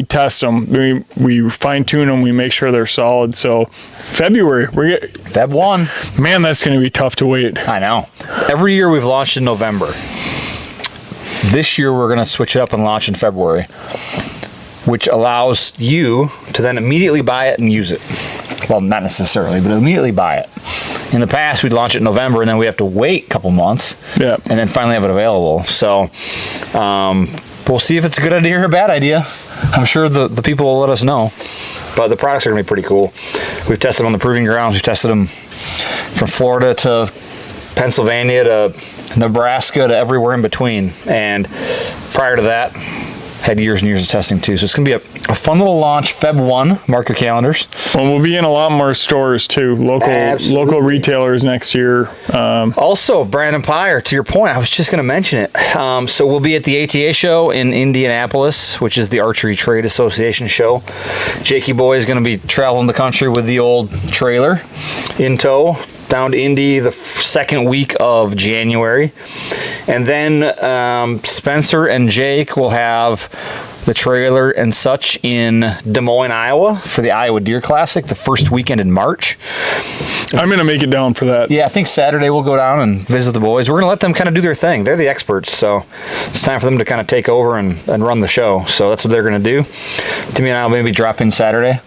test them. We fine tune them. We make sure they're solid. So February, Feb 1. Man, that's going to be tough to wait. I know. Every year we've launched in November. This year we're going to switch it up and launch in February, which allows you to then immediately buy it and use it. Well, not necessarily, but immediately buy it. In the past, we'd launch it in November, and then we have to wait a couple months, Yeah. and then finally have it available. So we'll see if it's a good idea or a bad idea. I'm sure the people will let us know. But the products are going to be pretty cool. We've tested them on the proving grounds. We've tested them from Florida to Pennsylvania to Nebraska to everywhere in between. And prior to that, had years and years of testing too. So it's going to be a fun little launch, Feb 1. Mark your calendars. Well, we'll be in a lot more stores too, local retailers next year. Also, Brandon Pyre, to your point, I was just going to mention it. So we'll be at the ATA show in Indianapolis, which is the Archery Trade Association show. Jakey Boy is going to be traveling the country with the old trailer in tow down to Indy the second week of January. And then Spencer and Jake will have the trailer and such in Des Moines, Iowa for the Iowa Deer Classic the first weekend in March. I'm going to make it down for that. Yeah, I think Saturday we'll go down and visit the boys. We're going to let them kind of do their thing. They're the experts, so it's time for them to kind of take over and run the show. So that's what they're going to do. Timmy and I will maybe drop in Saturday.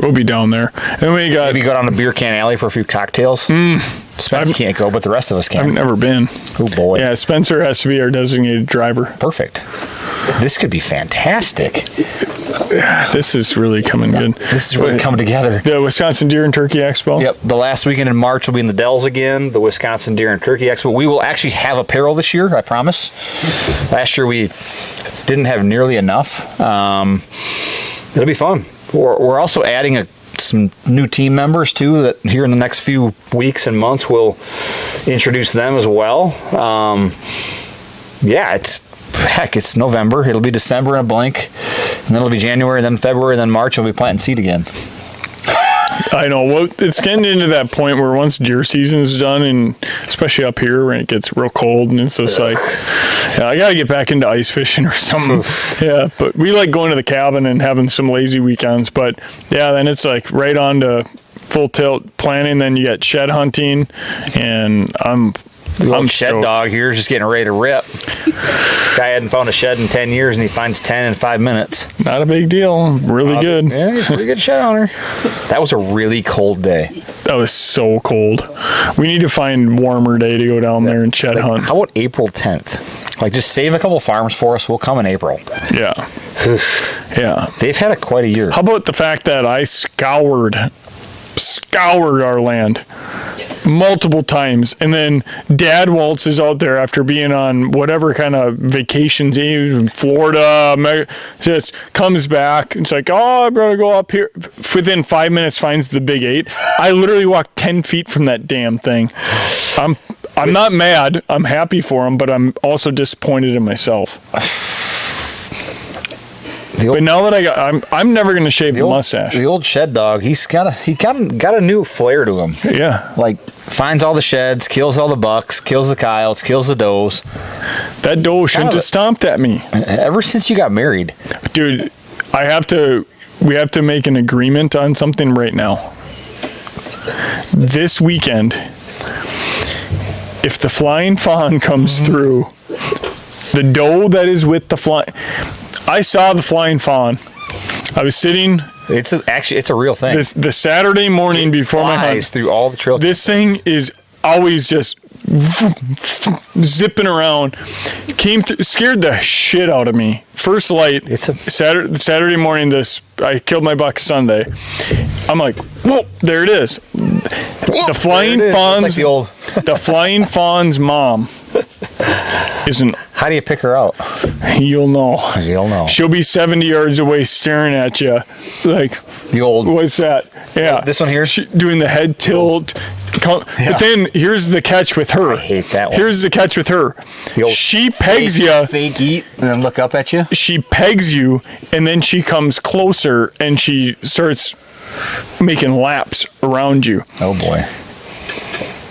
We'll be down there. And we got Maybe go down to Beer Can Alley for a few cocktails. Spencer can't go, but the rest of us can. I've never been. Oh, boy. Yeah, Spencer has to be our designated driver. Perfect. This could be fantastic. This is really coming good. This is really coming together. The Wisconsin Deer and Turkey Expo. Yep. The last weekend in March will be in the Dells again, the Wisconsin Deer and Turkey Expo. We will actually have apparel this year, I promise. Last year we didn't have nearly enough. It'll be fun. We're also adding some new team members too that here in the next few weeks and months we'll introduce them as well. It's November. It'll be December in a blink, and then it'll be January, then February, then March. We'll be planting seed again. I know. Well, it's getting into that point where once deer season's done, and especially up here when it gets real cold, and it's just like, yeah, I got to get back into ice fishing or something. Yeah, but we like going to the cabin and having some lazy weekends. But yeah, then it's like right on to full tilt planning. Then you got shed hunting, and I'm shed stoked. dog here is just getting ready to rip. Guy hadn't found a shed in 10 years, and he finds 10 in 5 minutes. Not a big deal. Really good. Yeah, he's a pretty good shed owner. That was a really cold day. That was so cold. We need to find a warmer day to go down there and shed hunt. How about April 10th? Like, just save a couple farms for us. We'll come in April. Yeah. Yeah. They've had quite a year. How about the fact that I scoured our land multiple times, and then Dad waltzes out there after being on whatever kind of vacations in Florida, just comes back. It's like, oh, I'm gonna go up here. Within 5 minutes, finds the big 8. I literally walked 10 feet from that damn thing. I'm not mad. I'm happy for him, but I'm also disappointed in myself. But now that I'm never gonna shave the mustache. The old shed dog, he got a new flair to him. Yeah, like finds all the sheds, kills all the bucks, kills the coyotes, kills the does. That doe shouldn't have stomped at me. Ever since you got married, dude. We have to make an agreement on something right now. This weekend, if the flying fawn comes through, the doe that is with the flying. I saw the flying fawn. I was sitting. It's a real thing. The Saturday morning before my hunt. Through all the trail. This thing is always just zipping around. Came through, scared the shit out of me. First light. It's a Saturday morning. I killed my buck Sunday. I'm like, whoa, there it is. The flying fawn's like the flying fawn's mom. Isn't. How do you pick her out? You'll know. She'll be 70 yards away staring at you. Like, the old. What's that? Yeah. This one here? Doing the head tilt. But then here's the catch with her. I hate that one. Here's the catch with her. She pegs you. Fake eat and then look up at you. She pegs you, and then she comes closer and she starts making laps around you. Oh, boy.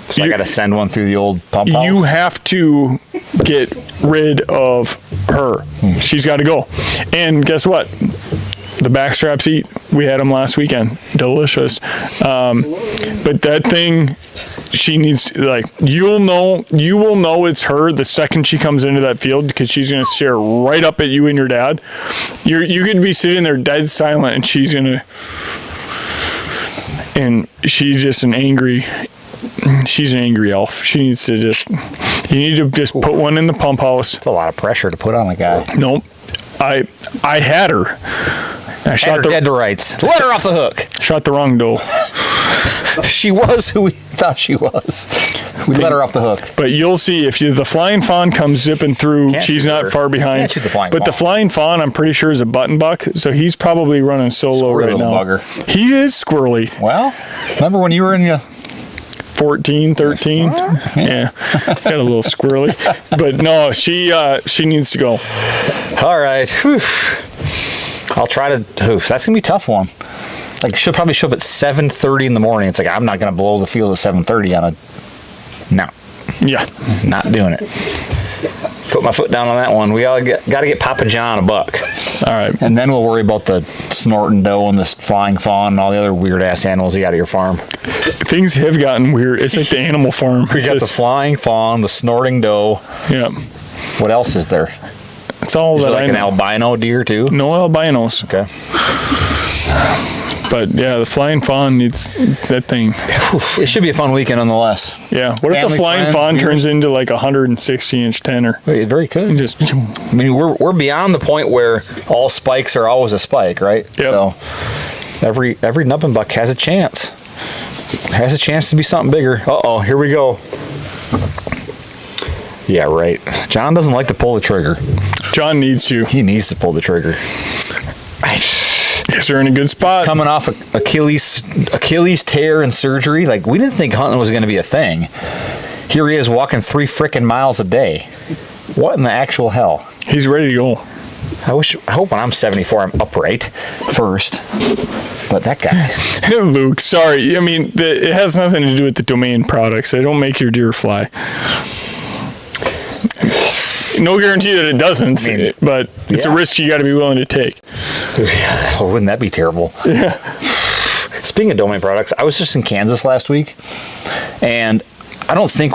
So I got to send one through the old pump house? You have to get rid of her. She's got to go. And guess what? The backstraps eat. We had them last weekend. Delicious. But that thing, she needs, like, you will know it's her the second she comes into that field, because she's going to stare right up at you and your dad. You could be sitting there dead silent, and she's going to, and she's just she's an angry elf. She needs to you need to just put one in the pump house. It's a lot of pressure to put on a guy. Nope. I had her. I shot dead to rights. Let her off the hook. Shot the wrong doe. She was who we thought she was. We let her off the hook. But you'll see if the Flying Fawn comes zipping through, Can't she's shoot not her. far behind. Can't shoot the Flying but the Fawn. Flying Fawn, I'm pretty sure, is a button buck, so he's probably running solo Squirrely right little now. bugger. He is squirrely. Well, remember when you were in your 14, 13. Yeah, got a little squirrely. But no, she needs to go. All right. Whew. I'll try to. Oof, that's gonna be a tough one. Like she'll probably show up at 7:30 in the morning. It's like I'm not gonna blow the field at 7:30 on a. No, Yeah. not doing it. Put my foot down on that one. We all got to get Papa John a buck, All right. and then we'll worry about the snorting doe and this flying fawn and all the other weird ass animals you got at your farm. Things have gotten weird. It's like the animal farm. We got the flying fawn, the snorting doe. Yeah. What else is there? It's all Is that there like I an know. albino deer too? No albinos. Okay. But yeah, the Flying Fawn needs that thing. It should be a fun weekend nonetheless. Yeah. What if the Family, Flying friends, Fawn beers? turns into like a 160-inch tenor? It very could. And just I mean, we're beyond the point where all spikes are always a spike, right? Yep. So every nubbin buck has a chance. Has a chance to be something bigger. Uh-oh, here we go. Yeah, right. John doesn't like to pull the trigger. John needs to. He needs to pull the trigger. Guess they're in a good spot. Coming off Achilles tear and surgery, like we didn't think hunting was going to be a thing. Here he is walking 3 frickin' miles a day. What in the actual hell? He's ready to go. I hope when I'm 74 I'm upright first. But that guy. Luke, sorry. I mean, it has nothing to do with the Domain products. They don't make your deer fly. No guarantee that it doesn't, I mean, but it's a yeah. risk you got to be willing to take. Oh, wouldn't that be terrible? Yeah. Speaking of Domain products, I was just in Kansas last week, and I don't think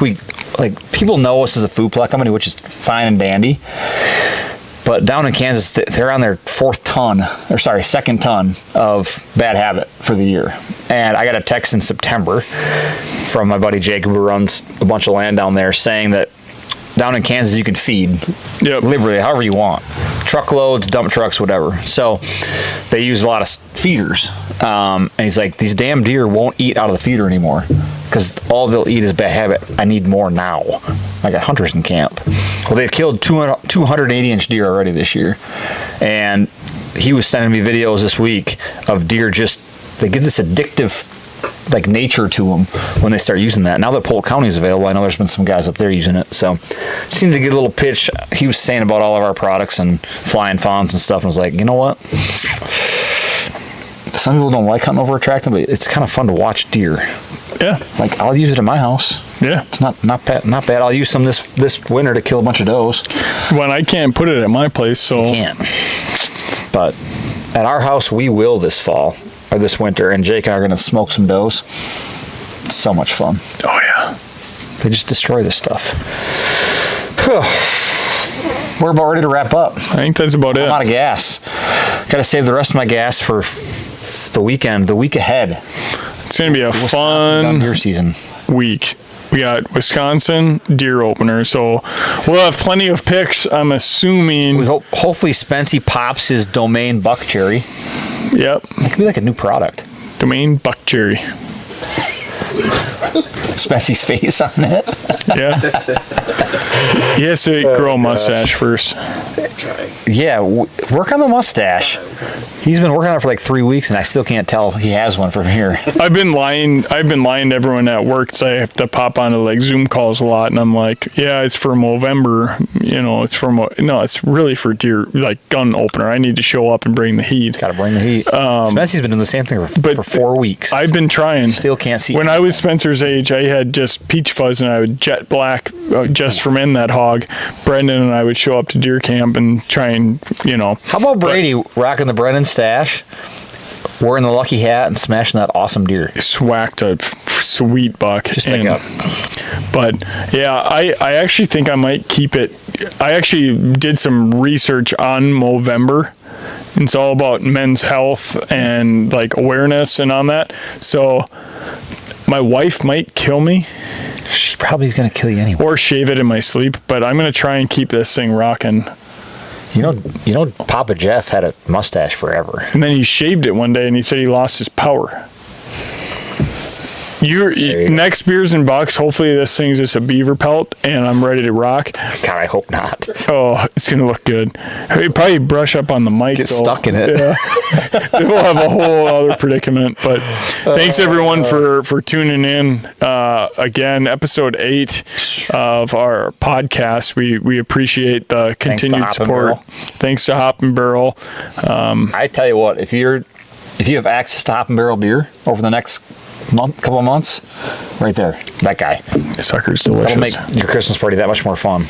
people know us as a food plot company, which is fine and dandy. But down in Kansas, they're on their second ton of Bad Habit for the year. And I got a text in September from my buddy Jacob, who runs a bunch of land down there, saying that down in Kansas you can feed Yep. liberally, however you want. Truckloads, dump trucks, whatever. So they use a lot of feeders. And he's like, these damn deer won't eat out of the feeder anymore because all they'll eat is Bad Habit. I need more now. I got hunters in camp. Well, they've killed 280-inch deer already this year. And he was sending me videos this week of deer they get this addictive like nature to them when they start using that. Now that Polk County is available, I know there's been some guys up there using it. So just need to get a little pitch. He was saying about all of our products and flying fawns and stuff, and I was like, you know what? Some people don't like hunting over attractive, but it's kind of fun to watch deer. Yeah. Like I'll use it in my house. Yeah. It's not bad. I'll use some this winter to kill a bunch of does. When I can't put it at my place, so Can't. But at our house, we will this fall or this winter, and Jake and I are gonna smoke some does. It's so much fun. oh yeah. They just destroy this stuff. We're about ready to wrap up. I think that's about I'm out it. of gas. Got to save the rest of my gas for the weekend, the week ahead. It's gonna be a Wisconsin gun fun deer season. week. We got Wisconsin deer opener, so we'll have plenty of picks. I'm assuming. We hopefully Spency pops his Domain buck cherry. Yep. It could be like a new product. Domain buck cherry. Spency's face on it. Yeah. He has to grow a mustache first. Yeah, work on the mustache. He's been working on it for like 3 weeks, and I still can't tell he has one from here. I've been lying to everyone at work, so I have to pop onto like Zoom calls a lot, and I'm like, yeah, it's for Movember. No, it's really for deer, like gun opener. I need to show up and bring the heat. Got to bring the heat. Spency's been doing the same thing for 4 weeks. I've been trying. Still can't see. When I was Spencer's age, I had just peach fuzz, and I would jet black just from in that hog. Brendan and I would show up to deer camp and try and, How about Brady rocking the Brennan stash, wearing the lucky hat, and smashing that awesome deer? swacked a sweet buck. Just pick up. But yeah, I actually think I might keep it. I actually did some research on Movember. It's all about men's health and like awareness and on that. So my wife might kill me She probably is going to kill you anyway. or shave it in my sleep, but I'm going to try and keep this thing rocking. You know, Papa Jeff had a mustache forever. And then he shaved it one day and he said he lost his power. Next Beers and Bucks. Hopefully this thing's just a beaver pelt, and I'm ready to rock. God, I hope not. Oh, it's gonna look good. Hey, probably brush up on the mic. Get though. stuck in it. Yeah. We'll have a whole other predicament. But thanks everyone for tuning in. Again, episode 8 of our podcast. We appreciate the continued Hop and support. Barrel. Thanks to Hop and Barrel. I tell you what, if you have access to Hop and Barrel beer over the next couple of months, right there, that guy. Sucker's delicious. That'll make your Christmas party that much more fun.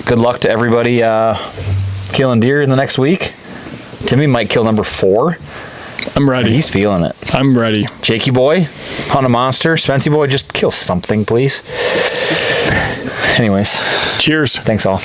Good luck to everybody killing deer in the next week. Timmy might kill number 4. I'm ready. He's feeling it. I'm ready. Jakey boy, hunt a monster. Spency boy, just kill something, please. Anyways, Cheers. thanks all.